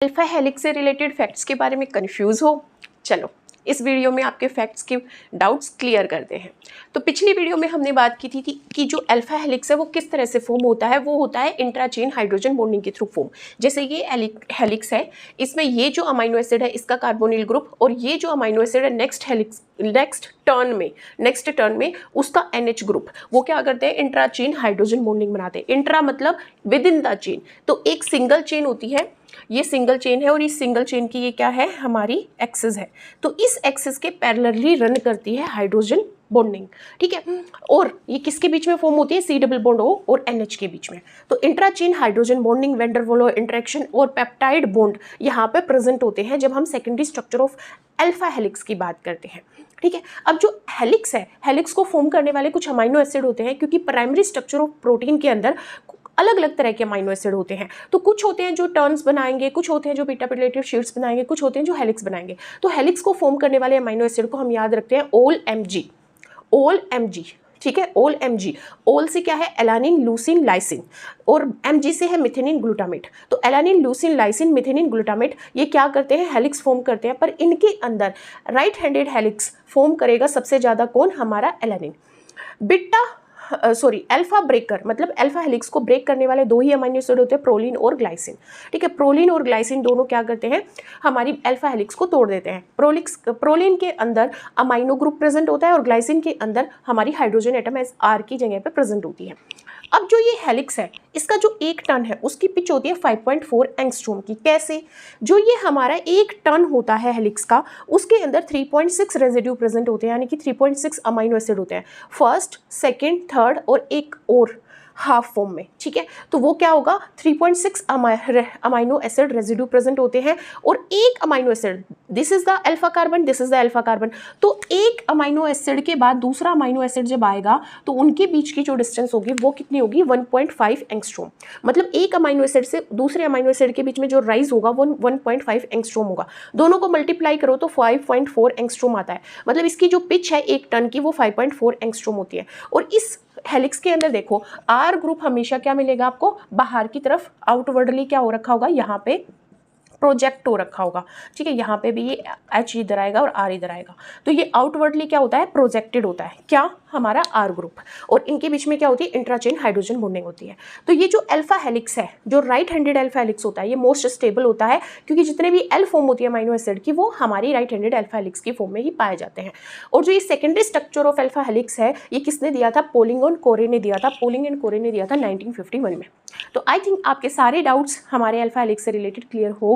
Alpha helix से related facts के बारे में कंफ्यूज हो? चलो इस वीडियो में आपके फैक्ट्स के डाउट्स क्लियर करते हैं। तो पिछली वीडियो में हमने बात की थी कि जो अल्फा हेलिक्स है वो किस तरह से फॉर्म होता है। वो होता है इंट्राचेन हाइड्रोजन बॉन्डिंग के थ्रू फॉर्म। जैसे ये हेलिक्स है, इसमें ये जो अमाइनो एसिड है इसका कार्बोनिल ग्रुप, और ये जो अमाइनो एसिड है नेक्स्ट टर्न में उसका NH ग्रुप, वो क्या करते हैं, इंट्राचेन हाइड्रोजन बॉन्डिंग बनाते हैं। इंट्रा मतलब विद इन द चेन, तो एक सिंगल चेन होती है, ये सिंगल चेन है, और इस सिंगल चेन की ये क्या है, हमारी एक्सिस है। तो इस एक्सिस के पैरेलली रन करती है हाइड्रोजन बॉन्डिंग, ठीक है। और ये किसके बीच में फॉर्म होती है, C डबल बॉन्ड O और NH के बीच में। तो intrachain hydrogen bonding, van der Waals interaction और पेप्टाइड बॉन्ड यहाँ पे प्रेजेंट होते हैं जब हम secondary structure of alpha helix की बात करते हैं, ठीक है। अब जो हेलिक्स है, हेलिक्स को फॉर्म करने वाले कुछ अमाइनो एसिड होते हैं, क्योंकि प्राइमरी स्ट्रक्चर ऑफ प्रोटीन के अंदर अलग अलग तरह के अमाइनो एसिड होते हैं। तो कुछ होते हैं जो टर्न्स बनाएंगे, कुछ होते हैं जो बीटा प्लेटेड शीट्स बनाएंगे, कुछ होते हैं जो हेलिक्स बनाएंगे। तो हेलिक्स को फॉर्म करने वाले अमाइनो एसिड को हम याद रखते हैं ऑल MG, ठीक है। ऑल MG, ऑल से क्या है, एलानिन लूसिन लाइसिन, और MG से है मिथेनिन ग्लूटामेट। तो एलानिन लूसिन लाइसिन मिथेनिन ग्लूटामेट ये क्या करते हैं, हेलिक्स फॉर्म करते हैं। पर इनके अंदर राइट हैंडेड हेलिक्स फॉर्म करेगा सबसे ज़्यादा कौन, हमारा एलानिन। अल्फा ब्रेकर, मतलब अल्फा हेलिक्स को ब्रेक करने वाले दो ही अमाइनो एसिड होते हैं, प्रोलिन और ग्लाइसिन, ठीक है। प्रोलिन और ग्लाइसिन दोनों क्या करते हैं, हमारी अल्फा हेलिक्स को तोड़ देते हैं। प्रोलिन के अंदर अमाइनो ग्रुप प्रेजेंट होता है और ग्लाइसिन के अंदर हमारी हाइड्रोजन एटम R की जगह पे प्रेजेंट होती है। अब जो ये हेलिक्स है, इसका जो एक टन है उसकी पिच होती है 5.4 एंगस्ट्रोम की। कैसे, जो ये हमारा एक टन होता है हेलिक्स का, उसके अंदर 3.6 रेजिड्यू प्रेजेंट होते हैं, यानी कि 3.6 अमाइनो एसिड होते हैं, फर्स्ट, सेकेंड, थर्ड और एक और हाफ फॉर्म में, ठीक है। तो वो क्या होगा, 3.6 अमाइनो एसिड रेजिड्यू प्रेजेंट होते हैं, और एक amino acid, this is the alpha carbon, this is the alpha carbon. तो एक अमाइनो एसिड के बाद दूसरा अमाइनो एसिड जब आएगा तो उनके बीच की जो डिस्टेंस होगी वो कितनी होगी, 1.5 एंगस्ट्रोम। मतलब एक अमाइनो एसिड से दूसरे अमाइनो एसिड के बीच में जो राइज होगा वो 1.5 एंगस्ट्रोम होगा। दोनों को मल्टीप्लाई करो तो 5.4 एंगस्ट्रोम आता है। मतलब इसकी जो पिच है एक टन की वो 5.4 एंगस्ट्रोम होती है। और इस हेलिक्स के अंदर देखो, R ग्रुप हमेशा क्या मिलेगा आपको, बाहर की तरफ आउटवर्डली क्या हो रखा होगा, यहाँ पे प्रोजेक्ट हो रखा होगा, ठीक है। यहाँ पे भी ये H इधर आएगा और R इधर आएगा। तो ये आउटवर्डली क्या होता है, प्रोजेक्टेड होता है, क्या, हमारा R ग्रुप। और इनके बीच में क्या होती है, इंट्राचेन हाइड्रोजन बॉन्डिंग होती है। तो ये जो अल्फा हेलिक्स है, जो राइट हैंडेड अल्फा हेलिक्स होता है, ये मोस्ट स्टेबल होता है, क्योंकि जितने भी L फॉर्म होती है अमाइनो एसिड की, वो हमारी राइट हैंडेड अल्फा हेलिक्स की फॉर्म में ही पाए जाते हैं। और जो ये secondary structure of alpha helix है, ये किसने दिया था, पोलिंग एंड कोरे ने दिया था। पोलिंग एंड कोरे ने दिया था 1951 में। तो आई थिंक आपके सारे डाउट्स हमारे अल्फा हेलिक्स से रिलेटेड क्लियर हो